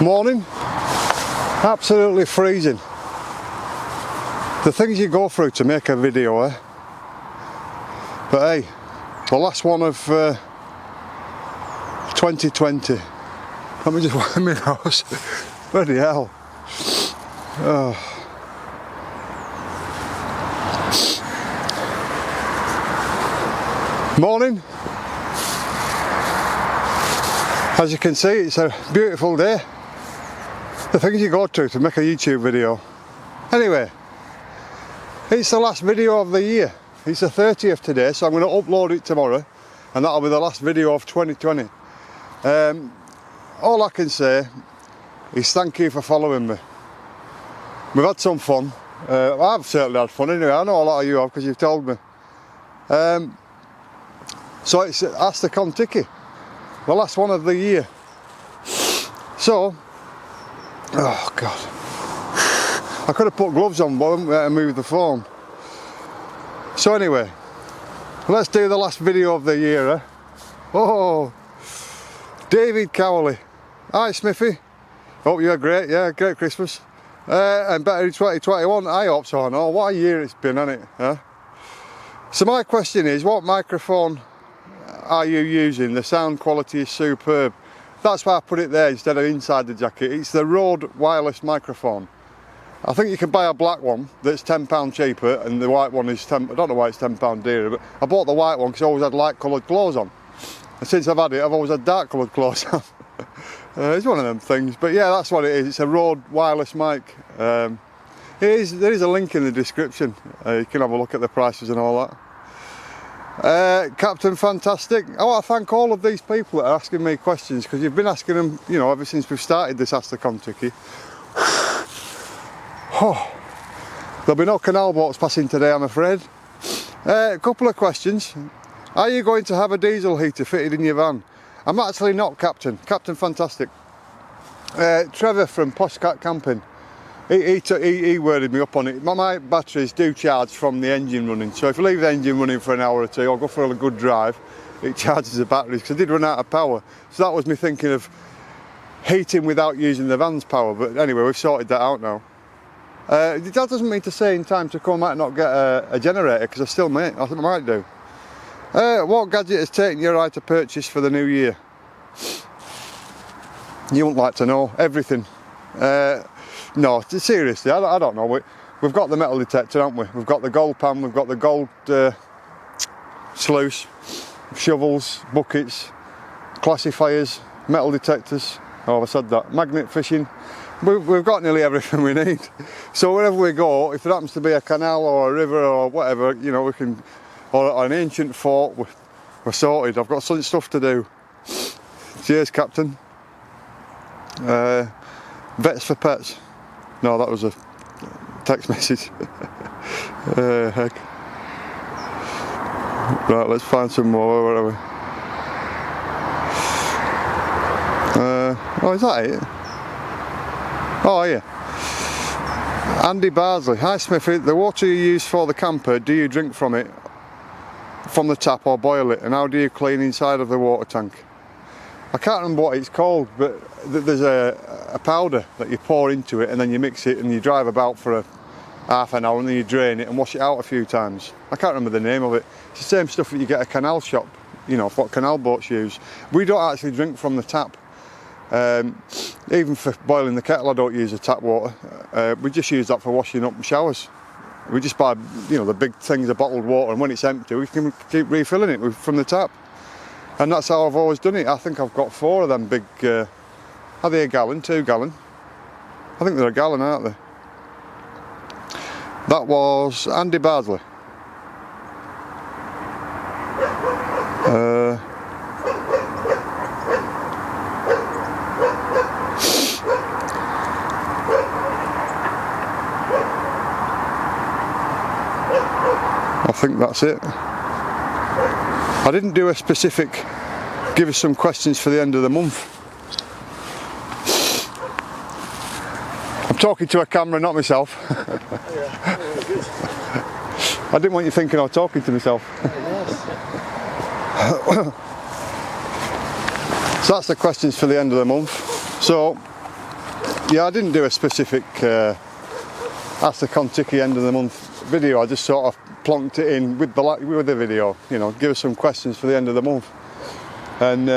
Morning. Absolutely freezing. The things you go through to make a video, eh? But hey, the last one of 2020. Let me just wipe my nose. Bloody hell. Oh. Morning. As you can see, it's a beautiful day. The things you go to make a YouTube video. Anyway, it's the last video of the year. It's the 30th today, so I'm going to upload it tomorrow, and that'll be the last video of 2020. All I can say is thank you for following me. We've had some fun. I've certainly had fun anyway. I know a lot of you have because you've told me. So it's Ask the Contiki, the last one of the year. So, oh God, I could have put gloves on, but I haven't to move the phone. So anyway, let's do the last video of the year, eh? Oh, David Cowley. Hi Smithy. Hope you had great, yeah, great Christmas. And better in 2021, I hope so. I know, what a year it's been, hasn't it? Huh? So my question is, what microphone are you using? The sound quality is superb. That's why I put it there instead of inside the jacket. It's the Rode wireless microphone. I think you can buy a black one that's £10 cheaper, and the white one is I don't know why it's £10 dearer, but I bought the white one because I always had light coloured clothes on. And since I've had it, I've always had dark coloured clothes on. It's one of them things, but yeah, that's what it is. It's a Rode wireless mic. There is a link in the description. You can have a look at the prices and all that. Captain Fantastic. I want to thank all of these people that are asking me questions, because you've been asking them, you know, ever since we've started this Ask the Contiki. Oh, there'll be no canal boats passing today, I'm afraid. A couple of questions. Are you going to have a diesel heater fitted in your van? I'm actually not, Captain Fantastic. Trevor from Postcat Camping, he worded me up on it. My batteries do charge from the engine running, so if you leave the engine running for an hour or two or go for a good drive, it charges the batteries, because I did run out of power. So that was me thinking of heating without using the van's power, but anyway, we've sorted that out now. That doesn't mean to say in time to come I might not get a generator, because I still might do. What gadget has taken your eye to purchase for the new year? You wouldn't like to know. Everything. No, seriously, I don't know. We've got the metal detector, haven't we? We've got the gold pan, we've got the gold sluice, shovels, buckets, classifiers, metal detectors. Oh, I said that. Magnet fishing. We've got nearly everything we need. So wherever we go, if there happens to be a canal or a river or whatever, you know, we can, or an ancient fort, we're sorted. I've got some stuff to do. Cheers, Captain. Vets for pets. No, that was a text message. Heck. Right, let's find some more. Where are we? Oh, is that it? Oh, yeah. Andy Barsley. Hi, Smithy. The water you use for the camper, do you drink from it, from the tap, or boil it? And how do you clean inside of the water tank? I can't remember what it's called, but there's a powder that you pour into it, and then you mix it and you drive about for half an hour, and then you drain it and wash it out a few times. I can't remember the name of it. It's the same stuff that you get at a canal shop, you know, what canal boats use. We don't actually drink from the tap. Even for boiling the kettle, I don't use the tap water. We just use that for washing up showers. We just buy, you know, the big things of bottled water, and when it's empty, we can keep refilling it from the tap. And that's how I've always done it. I think I've got 4 of them big, are they a gallon, 2 gallon? I think they're a gallon, aren't they? That was Andy Barsley. I think that's it. I didn't do a specific, give us some questions for the end of the month. I'm talking to a camera, not myself. I didn't want you thinking I was talking to myself. Yes. So that's the questions for the end of the month. So Yeah, I didn't do a specific Ask the Contiki end of the month video. I just sort of plonked it in with the video, you know, give us some questions for the end of the month. And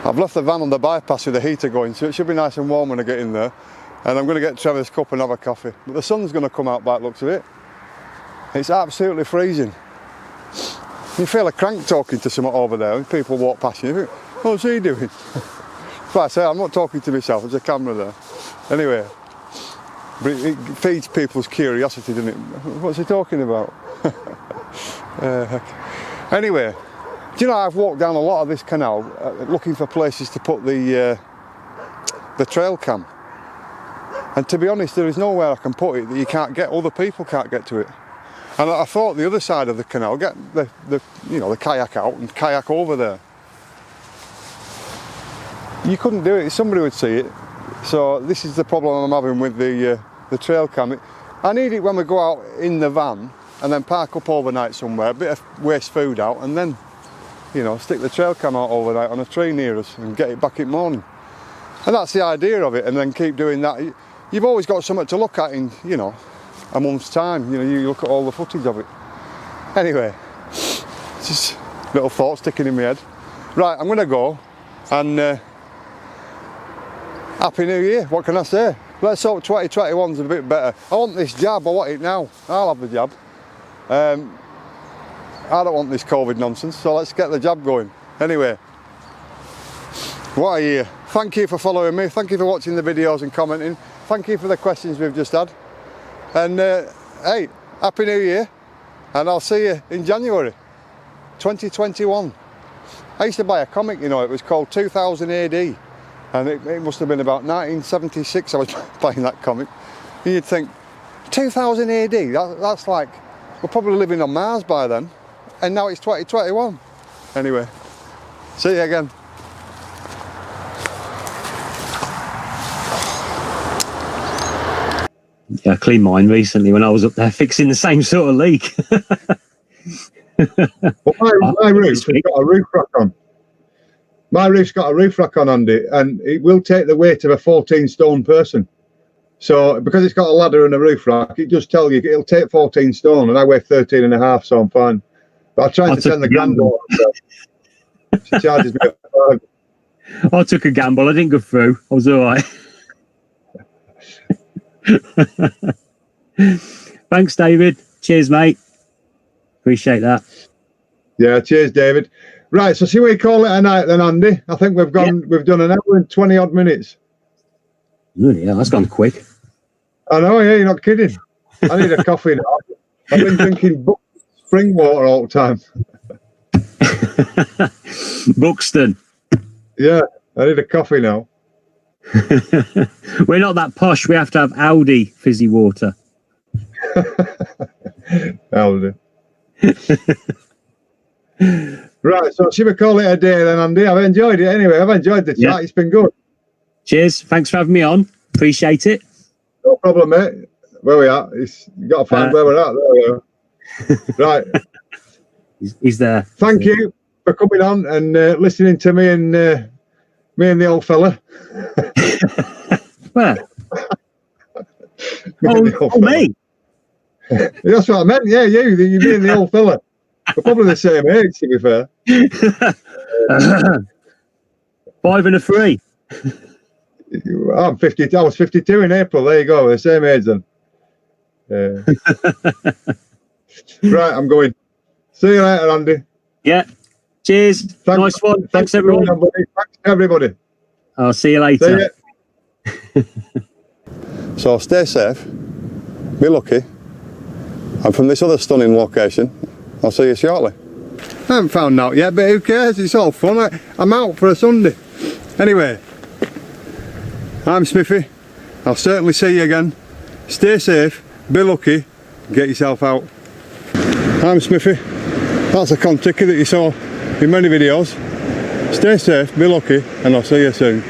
I've left the van on the bypass with the heater going, so it should be nice and warm when I get in there. And I'm going to get Trevor's cup and have a coffee. But the sun's going to come out by the looks of it. It's absolutely freezing. You feel a crank talking to someone over there, and people walk past you. You think, what's he doing? But I say, I'm not talking to myself, there's a camera there. Anyway, but it feeds people's curiosity, doesn't it? What's he talking about? Anyway, do you know, I've walked down a lot of this canal looking for places to put the trail cam. And to be honest, there is nowhere I can put it that you can't get, other people can't get to it. And I thought the other side of the canal, get the kayak out and kayak over there. You couldn't do it, somebody would see it. So this is the problem I'm having with the trail cam. I need it when we go out in the van and then park up overnight somewhere, a bit of waste food out, and then, you know, stick the trail cam out overnight on a tree near us and get it back in the morning. And that's the idea of it, and then keep doing that. You've always got something to look at in, you know, a month's time. You know, you look at all the footage of it. Anyway, just little thoughts sticking in my head. Right, I'm going to go, and Happy New Year, what can I say? Let's hope 2021's a bit better. I want this jab, I want it now. I'll have the jab. I don't want this COVID nonsense, so let's get the jab going. Anyway, what a year. Thank you for following me, thank you for watching the videos and commenting. Thank you for the questions we've just had. And hey, Happy New Year, and I'll see you in January 2021. I used to buy a comic, you know, it was called 2000 AD, and it must have been about 1976 I was buying that comic. And you'd think, 2000 AD, that's like, we're probably living on Mars by then, and now it's 2021. Anyway, see you again. Yeah, I cleaned mine recently when I was up there fixing the same sort of leak. Well, my roof's got a roof rack on. My roof's got a roof rack on, Andy, and it will take the weight of a 14-stone person. So, because it's got a ladder and a roof rack, it just tells you it'll take 14 stone, and I weigh 13.5, so I'm fine. But I tried to send the granddaughter. She charges me $5. I took a gamble. I didn't go through. I was all right. Thanks, David. Cheers, mate. Appreciate that. Yeah, cheers, David. Right, so shall we call it a night then, Andy? I think we've done an hour and 20 odd minutes. Yeah, that's gone quick. I know, yeah, you're not kidding. I need a coffee now. I've been drinking spring water all the time. Buxton. Yeah, I need a coffee now. We're not that posh. We have to have Aldi fizzy water. Aldi. Right, so should we call it a day then, Andy? I've enjoyed it anyway. I've enjoyed the chat. Yeah. It's been good. Cheers. Thanks for having me on. Appreciate it. No problem, mate. Where we at? You've got to find where we're at. There we are. Right. He's there. Thank you for coming on and listening to me and the old fella. Where? Me. That's what I meant. Yeah, you me and the old fella. We're probably the same age, to be fair. 5 and a 3. I'm 50. I was 52 in April. There you go. We're the same age then. Right, I'm going. See you later, Andy. Yeah. Cheers. Nice one. Thanks everyone. Thanks everybody. I'll see you later. See so stay safe. Be lucky. And from this other stunning location, I'll see you shortly. I haven't found out yet, but who cares? It's all fun. I'm out for a Sunday. Anyway, I'm Smithy. I'll certainly see you again. Stay safe, be lucky, get yourself out. I'm Smithy. That's a Contiki that you saw in many videos. Stay safe, be lucky, and I'll see you soon.